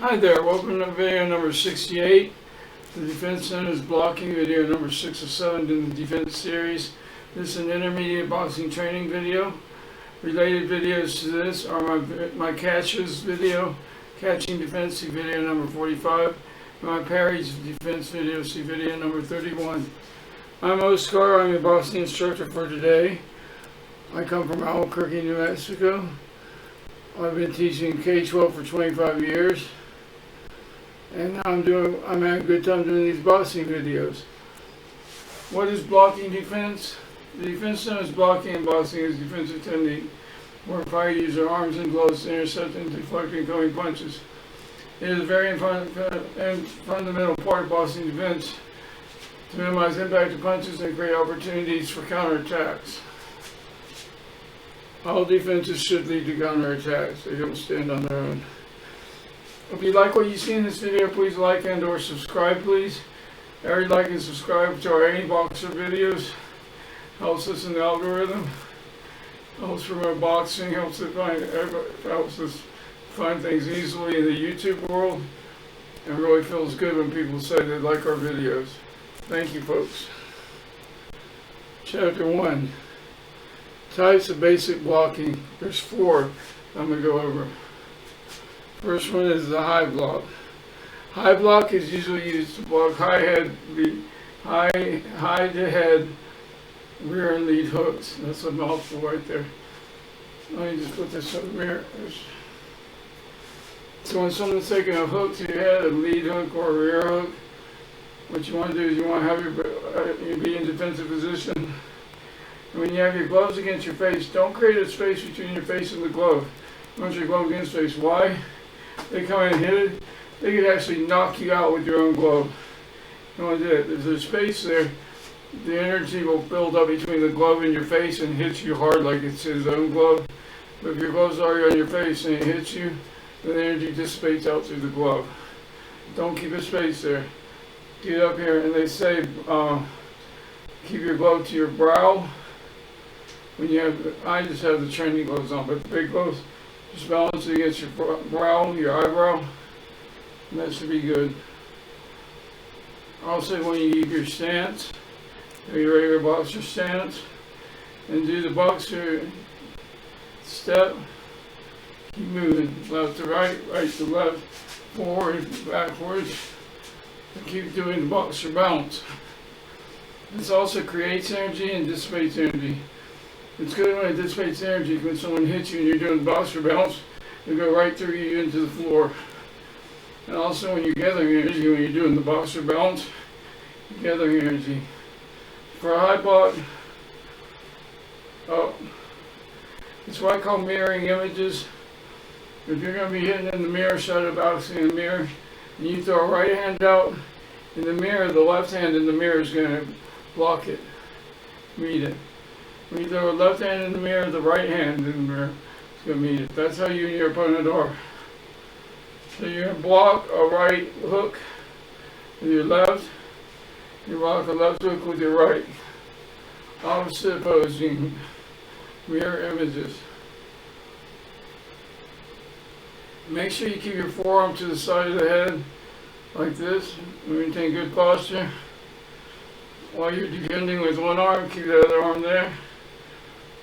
Hi there, welcome to video number 68. The Defense Center is blocking video number 6 of 7 in the defense series. This is an intermediate boxing training video. Related videos to this are my catches video, catching defense, see video number 45, and my parries defense video, see video number 31. I'm Oscar, I'm your boxing instructor for today. I come from Albuquerque, New Mexico. I've been teaching K-12 for 25 years. And now I'm having a good time doing these boxing videos. What is blocking defense? The defense center is blocking, and boxing is defensive technique, where fighters use their arms and gloves to intercept and deflect incoming punches. It is a very fundamental part of boxing defense to minimize impact of punches and create opportunities for counterattacks. All defenses should lead to counterattacks. They don't stand on their own. If you like what you see in this video, please like and or subscribe, please. Every like and subscribe to our Any Boxer videos helps us in the algorithm, helps promote boxing, helps us find things easily in the YouTube world, and really feels good when people say they like our videos. Thank you, folks. Chapter 1. Types of basic blocking. There's 4 I'm going to go over. First one is the high block. High block is usually used to block high to head, rear and lead hooks. That's a mouthful right there. Let me just put this up here. So when someone's taking a hook to your head, a lead hook or a rear hook, what you want to do is you want to have you be in defensive position. And when you have your gloves against your face, don't create a space between your face and the glove. You want your glove against face. Why? They come in and hit it, they could actually knock you out with your own glove. You want to do it. If there's space there, the energy will build up between the glove and your face and hit you hard like it's his own glove. But if your glove's already on your face and it hits you, then the energy dissipates out through the glove. Don't keep a space there. Get up here, and they say keep your glove to your brow. When you have, I just have the training gloves on, but the big gloves, just balance it against your brow, your eyebrow, and that should be good. Also, when you keep your stance, your regular boxer stance, and do the boxer step, keep moving left to right, right to left, forward, backwards, and keep doing the boxer bounce. This also creates energy and dissipates energy. It's good when it dissipates energy. When someone hits you and you're doing the boxer bounce, it'll go right through you into the floor. And also when you're gathering energy, when you're doing the boxer bounce, you're gathering energy. For a high block, it's what I call mirroring images. If you're going to be hitting in the mirror, shot of boxing in the mirror, and you throw a right hand out in the mirror, the left hand in the mirror is going to block it, meet it. When you throw a left hand in the mirror, the right hand in the mirror is going to meet it. That's how you and your opponent are. So you're going to block a right hook with your left. You block a left hook with your right. Opposite opposing mirror images. Make sure you keep your forearm to the side of the head like this. Maintain good posture. While you're defending with one arm, keep the other arm there.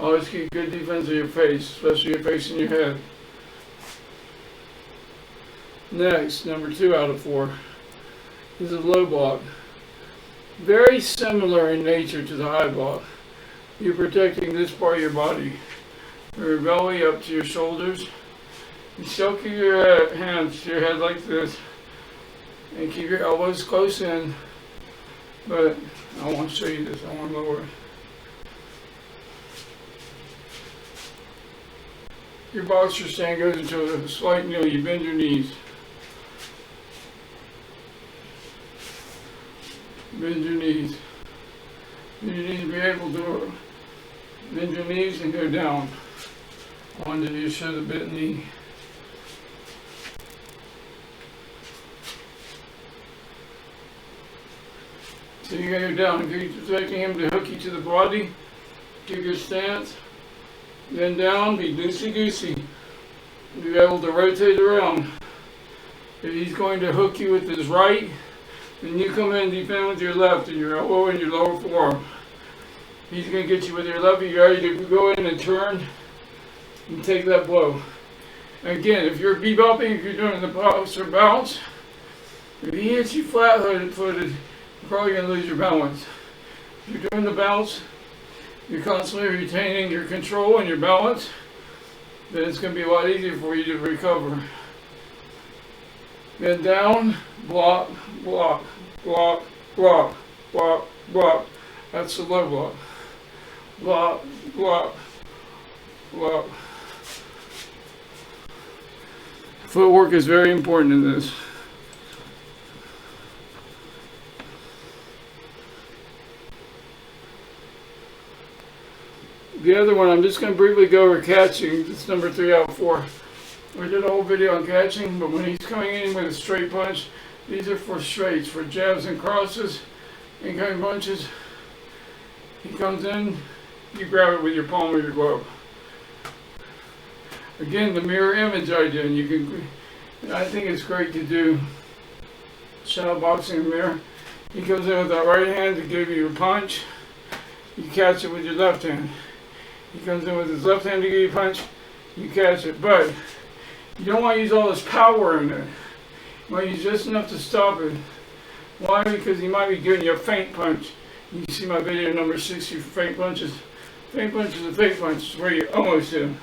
Always keep good defense of your face, especially your face and your head. Next, number 2 out of 4 is a low block. Very similar in nature to the high block. You're protecting this part of your body, from your belly up to your shoulders. You still keep your hands to your head like this, and keep your elbows close in. But I want to show you this. I want to lower it. Your boxer stand goes into a slight kneel. You bend your knees. Bend your knees. You need to be able to bend your knees and go down onto your shoulder bent knee. So you go down. If you're expecting him to hook you to the body, keep your stance. Then down, be loosey-goosey. Be able to rotate around. If he's going to hook you with his right, then you come in and defend with your left and your elbow and your lower forearm. He's going to get you with your left. You're ready to go in and turn and take that blow. Again, if you're bebopping, if you're doing the bounce or bounce, if he hits you flat-footed, you're probably going to lose your balance. If you're doing the bounce, you're constantly retaining your control and your balance, then it's going to be a lot easier for you to recover. Then down, block, block, block, block, block, block. That's the low block. Block, block, block. Footwork is very important in this. The other one, I'm just going to briefly go over catching. It's number 3 out of 4. We did a whole video on catching, but when he's coming in with a straight punch, these are for straights, for jabs and crosses, incoming punches. He comes in, you grab it with your palm of your glove. Again, the mirror image idea, and you can, I think it's great to do shadow boxing in mirror. He comes in with that right hand to give you a punch. You catch it with your left hand. He comes in with his left hand to give you a punch. You catch it, but you don't want to use all this power in it. You want to use just enough to stop it. Why? Because he might be giving you a feint punch. You can see my video number 60 for feint punches. Feint punch is a fake punch. It's where you almost hit him.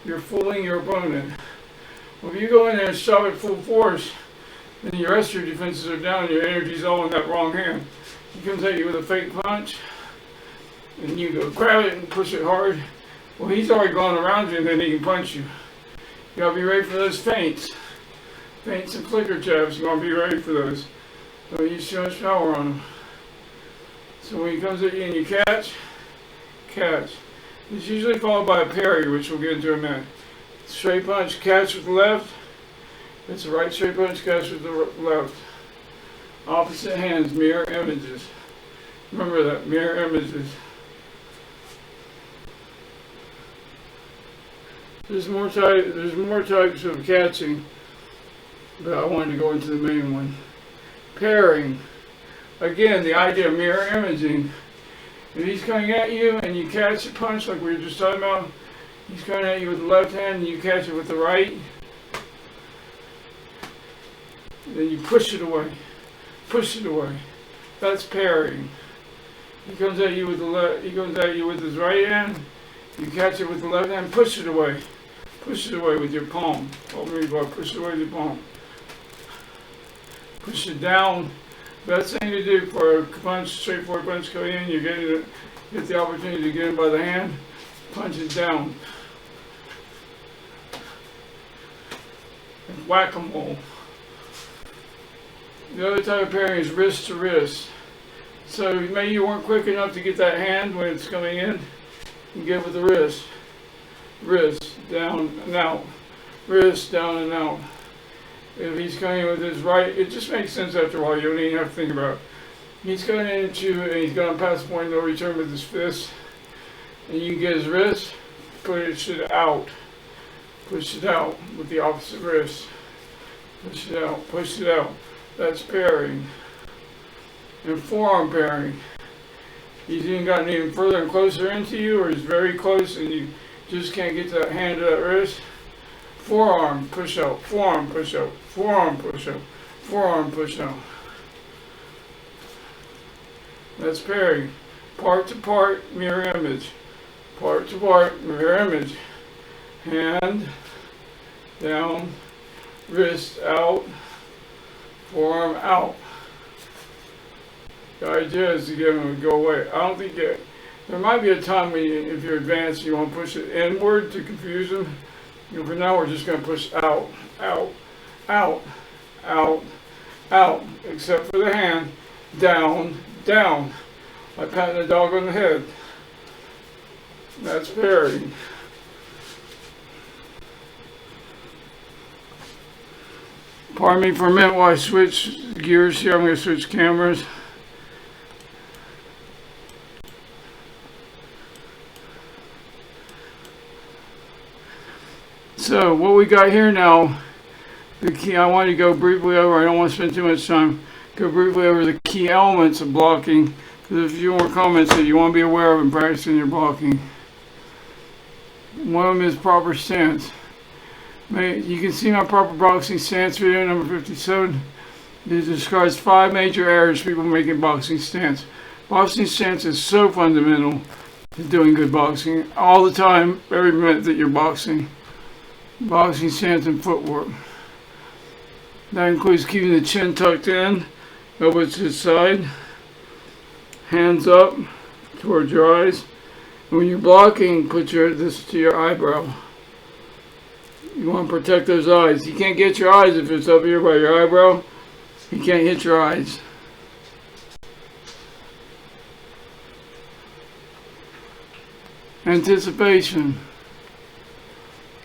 You're fooling your opponent. Well, if you go in there and stop at full force, then the rest of your defenses are down and your energy's all in that wrong hand. He comes at you with a fake punch, and you go grab it and push it hard. Well, he's already gone around you and then he can punch you. You gotta be ready for those feints. Feints and flicker jabs, you wanna be ready for those. Don't use too much power on them. So when he comes at you and you catch. It's usually followed by a parry, which we'll get into in a minute. Straight punch, catch with the left. It's a right straight punch, catch with the left. Opposite hands, mirror images. Remember that, mirror images. There's more types of catching, but I wanted to go into the main one. Pairing. Again, the idea of mirror imaging. If he's coming at you and you catch a punch like we were just talking about, he's coming at you with the left hand and you catch it with the right. Then you push it away. Push it away. That's parrying. He comes at you with the he comes at you with his right hand. You catch it with the left hand, push it away. Push it away with your palm. Push it away with your palm. Push it down. Best thing to do for a punch, straightforward punch coming in, you get the opportunity to get in by the hand, punch it down. And whack-a-mole. The other type of parrying is wrist to wrist. So maybe you weren't quick enough to get that hand when it's coming in. You get with the wrist. Wrist, down and out. Wrist, down and out. If he's coming with his right, it just makes sense after a while. You don't even have to think about it. He's coming into and he's going past point no return with his fist. And you get his wrist, push it out. Push it out with the opposite wrist. Push it out, push it out. That's parrying. And forearm parrying. He's even gotten even further and closer into you, or he's very close and you just can't get that hand to that wrist. Forearm push out, forearm push out, forearm push out, forearm push out. That's parrying. Part to part, mirror image. Part to part, mirror image. Hand, down, wrist out, forearm out. The idea is to get them to go away. I don't think there might be a time when if you're advanced, you want to push it inward to confuse them. For now, we're just going to push out, out, out, out, out, except for the hand, down, down, like patting a dog on the head. That's parrying. Pardon me for a minute while I switch gears here. I'm going to switch cameras. So what we got here now the key. I want to go briefly over. I don't want to spend too much time. Go briefly over the key elements of blocking. There's a few more comments that you want to be aware of in practicing your blocking. One of them is proper stance. You can see my proper boxing stance video number 57. It describes 5 major errors people make in boxing stance. Boxing stance is so fundamental to doing good boxing all the time, every minute that you're boxing. Boxing stance and footwork. That includes keeping the chin tucked in, elbows to the side, hands up towards your eyes. And when you're blocking, put this to your eyebrow. You want to protect those eyes. You can't get your eyes if it's up here by your eyebrow. You can't hit your eyes. Anticipation.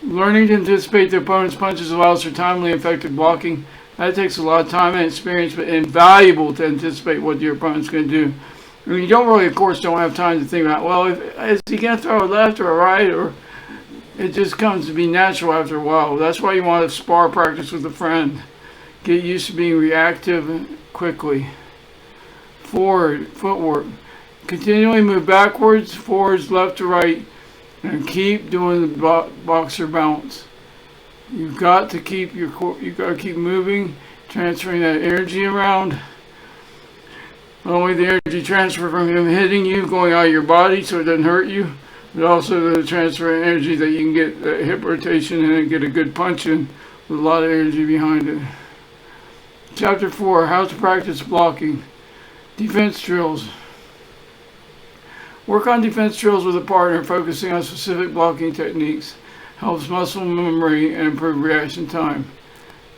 Learning to anticipate the opponent's punches allows for timely, effective blocking. That takes a lot of time and experience, but invaluable to anticipate what your opponent's going to do. I mean, you don't really, of course, don't have time to think about, well, is he going to throw a left or a right, or it just comes to be natural after a while. That's why you want to spar practice with a friend. Get used to being reactive quickly. Forward, footwork. Continually move backwards, forwards, left to right, and keep doing the boxer bounce. You've got to keep moving, transferring that energy around. Not only the energy transfer from him hitting you, going out of your body so it doesn't hurt you, but also the transfer of energy that you can get the hip rotation and get a good punch in with a lot of energy behind it. Chapter 4, how to practice blocking. Defense drills. Work on defense drills with a partner, focusing on specific blocking techniques. Helps muscle memory and improve reaction time.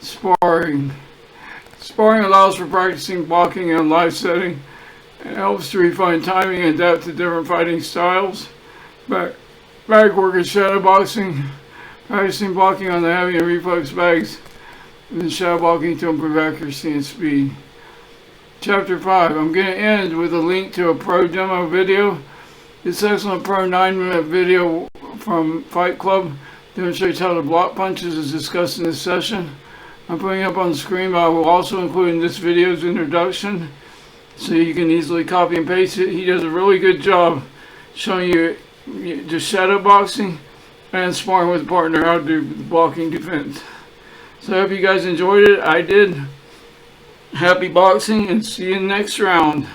Sparring. Sparring allows for practicing blocking in a live setting and helps to refine timing and adapt to different fighting styles. Bag work is shadow boxing. Practicing blocking on the heavy and reflex bags. And shadow blocking to improve accuracy and speed. Chapter 5. I'm going to end with a link to a pro demo video. This excellent pro 9-minute video from Fight Club demonstrates how to block punches as discussed in this session. I'm putting up on the screen, but I will also include in this video's introduction so you can easily copy and paste it. He does a really good job showing you just shadow boxing and sparring with a partner how to do blocking defense. So I hope you guys enjoyed it. I did. Happy boxing and see you in the next round.